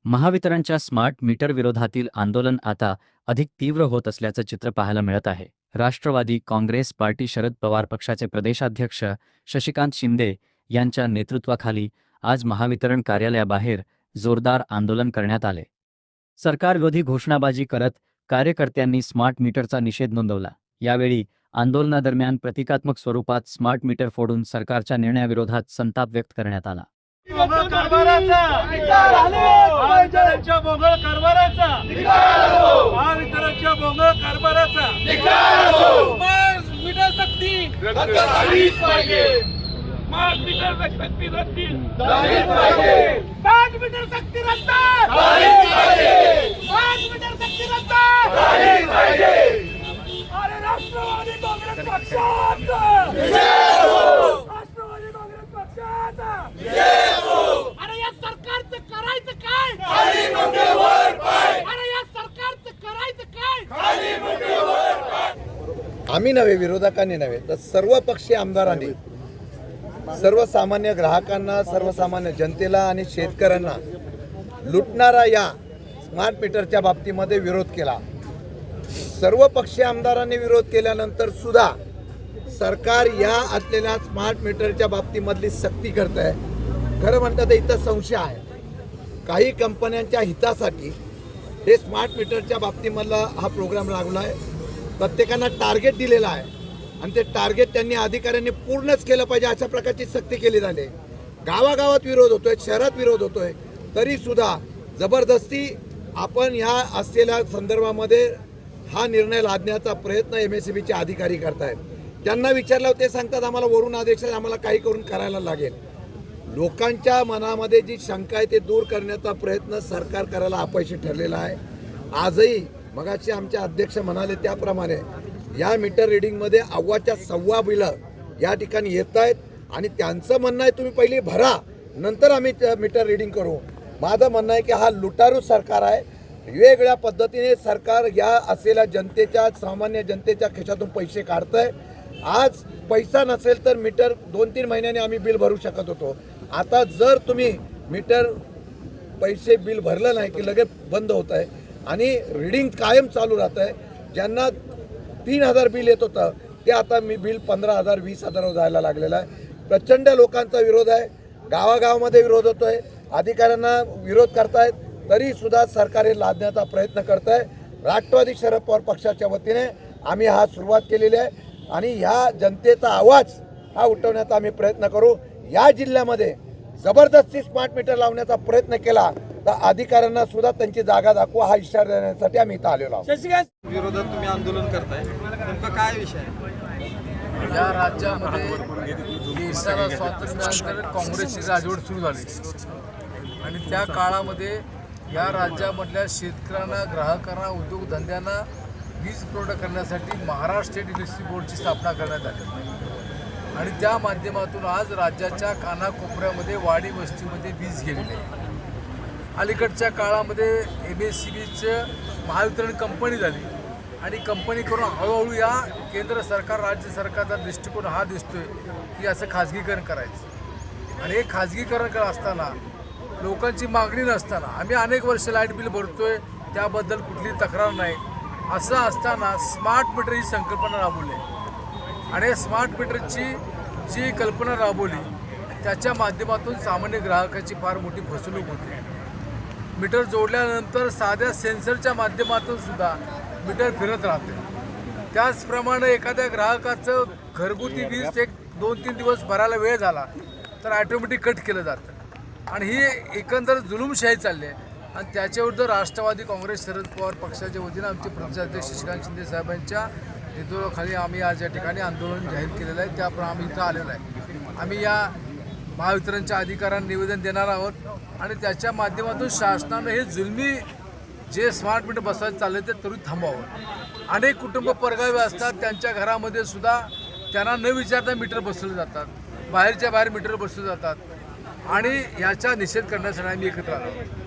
महावितरणच्या smart meter विरोधातील आंदोलन आता अधिक तीव्र होत असल्याचं चित्र पाहायला मिळत आहे। राष्ट्रवादी काँग्रेस पार्टी शरद पवार पक्षाचे प्रदेशाध्यक्ष शशिकांत शिंदे यांच्या नेतृत्वाखाली आज महावितरण कार्यालयाबाहेर जोरदार आंदोलन करण्यात आले। सरकारविरोधी घोषणाबाजी करत कार्यकर्त्यांनी स्मार्ट मीटरचा निषेध नोंदवला। यावेळी आंदोलनादरम्यान प्रतिकात्मक स्वरूपात स्मार्ट मीटर फोडून सरकारच्या निर्णयाविरोधात संताप व्यक्त करण्यात आला। महावितरणच्या बोंगळ कारभाराचा महावितरणच्या बोंगळ कारभाराचा स्मार्ट मीटर सक्ती रद्द झालीच पाहिजे। स्मार्ट मीटर सक्ती रद्द झालीच पाहिजे। स्मार्ट मीटर सक्ती रद्द झालीच पाहिजे। स्मार्ट मीटर सक्ती रद्द झालीच पाहिजे। अरे राष्ट्रवादी काँग्रेस पक्षाचा विजय हो। राष्ट्रवादी काँग्रेस पक्षाचा विजय हो। अरे या सरकारचं करायचं काय? खाली मुंडे वर पाय। अरे या सरकारचं करायचं काय? खाली मुंडे वर पाय। आम्ही नव्हे, विरोधकांनी नव्हे, तर सर्व पक्षीय आमदारांनी सर्वसामान्य ग्राहकांना, सर्वसामान्य जनतेला आणि शेतकऱ्यांना लुटणारा या स्मार्ट मीटरच्या बाबतीमध्ये विरोध केला। सर्व पक्षीय आमदारांनी विरोध केल्यानंतर सुद्धा सरकार या असलेल्या स्मार्ट मीटरच्या बाबतीमधली सक्ती करत आहे। खरं म्हणतात तर इथं संशय आहे, काही कंपन्यांच्या हितासाठी हे स्मार्ट मीटरच्या बाबतीमधला हा प्रोग्राम लागला आहे। प्रत्येकांना टार्गेट दिलेला आहे आणि ते टार्गेट त्यांनी अधिकाऱ्यांनी पूर्णच केलं पाहिजे अशा प्रकारची सक्ती केली झाली। गावागावात विरोध होतोय, शहरात विरोध होतोय, तरी सुद्धा जबरदस्ती आपण ह्या असलेल्या संदर्भामध्ये हा निर्णय लादण्याचा प्रयत्न MSEBचे अधिकारी करतायत। त्यांना विचारलं ते सांगतात आम्हाला वरून आदेश आहे, आम्हाला काही करून करायला लागेल। लोकांच्या मनामध्ये जी शंका आहे ते दूर करण्याचा प्रयत्न सरकार करायला अपयशी ठरलेला आहे। आजही मगाशी आमचे अध्यक्ष म्हणाले त्याप्रमाणे या मीटर रिडिंगमध्ये अव्वाच्या सव्वा बिलं या ठिकाणी येत आहेत आणि त्यांचं म्हणणं आहे तुम्ही पहिली भरा, नंतर आम्ही मीटर रिडिंग करू। माझं म्हणणं आहे की हा लुटारू सरकार आहे। वेगवेगळ्या पद्धतीने सरकार या असलेल्या जनतेच्या, सामान्य जनतेच्या खिशातून पैसे काढतंय। आज पैसा नसेल तर मीटर 2-3 महिन्यांनी आम्ही बिल भरू शकत होतो। आता जर तुम्ही मीटर पैसे बिल भरलं नाही की लगेच बंद होत आहे आणि रिडिंग कायम चालू राहत आहे। ज्यांना 3000 बिल येत होतं ते आता मी बिल 15,000 20,000 जायला लागलेलं आहे। प्रचंड लोकांचा विरोध आहे, गावागावामध्ये विरोध होतोय, अधिकाऱ्यांना विरोध करतायत, तरी सुद्धा सरकार हे लादण्याचा प्रयत्न करत आहे। राष्ट्रवादी शरद पवार पक्षाच्या वतीने आम्ही हा सुरुवात केलेली आहे आणि ह्या जनतेचा आवाज हा उठवण्याचा आम्ही प्रयत्न करू। या जिल्ह्यामध्ये जबरदस्ती स्मार्ट मीटर लावण्याचा प्रयत्न केला तर अधिकाऱ्यांना सुद्धा त्यांची जागा दाखवा हा इशारा देण्यासाठी आम्ही इथं आलेलो आहोत। विरोधात तुम्ही आंदोलन करताय, नेमका काय विषय आहे? या राज्यामध्ये देशाला स्वातंत्र्यानंतर काँग्रेसची राजवट सुरू झाली आणि त्या काळामध्ये या राज्यामधल्या शेतकऱ्यांना, ग्राहकांना, उद्योगधंद्यांना वीज पुरवठा करण्यासाठी महाराष्ट्र स्टेट इलेक्ट्रिसिटी बोर्डची स्थापना करण्यात आली आणि त्या माध्यमातून आज राज्याच्या कानाकोपऱ्यामध्ये वाडी वस्तीमध्ये वीज गेलेली आहे। अलीकडच्या काळामध्ये MSEBचं महावितरण कंपनी झाली आणि कंपनी करून हळूहळू या केंद्र सरकार, राज्य सरकारचा दृष्टिकोन हा दिसतोय की असं खाजगीकरण करायचं आणि हे खाजगीकरण करत असताना लोकांची मागणी नसताना आम्ही अनेक वर्ष लाईट बिल भरतोय, त्याबद्दल कुठली तक्रार नाही, असं असताना स्मार्ट मीटर ही संकल्पना राबवली आणि स्मार्ट मीटरची जी कल्पना राबवली त्याच्या माध्यमातून सामान्य ग्राहकाची फार मोठी फसवणूक होते। मीटर जोडल्यानंतर साध्या सेन्सरच्या माध्यमातून सुद्धा मीटर फिरत राहते। त्याचप्रमाणे एखाद्या ग्राहकाचं घरगुती वीज 1-2-3 दिवस भरायला वेळ झाला तर ॲटोमॅटिक कट केलं जातं आणि ही एकंदर जुलूमशाही चालली आहे आणि त्याच्याविरुद्ध राष्ट्रवादी काँग्रेस शरद पवार पक्षाच्या वतीनं आमचे प्रदेशाध्यक्ष शशिकांत शिंदे साहेबांच्या नेतृत्वाखाली आम्ही आज या ठिकाणी आंदोलन जाहीर केलेलं आहे। त्याप्रमाणे आम्ही इथं आलेलो आहे। आम्ही या महावितरणच्या अधिकाऱ्यांना निवेदन देणार आहोत आणि त्याच्या माध्यमातून शासनानं हे जुलमी जे स्मार्ट मीटर बसवायचं चाललं ते त्वरित थांबवावं। अनेक कुटुंब परगावे असतात, त्यांच्या घरामध्ये सुद्धा त्यांना न विचारता मीटर बसवले जातात, बाहेरच्या बाहेर मीटर बसवले जातात आणि याचा निषेध करण्यासाठी आम्ही एकत्र आलो आहोत।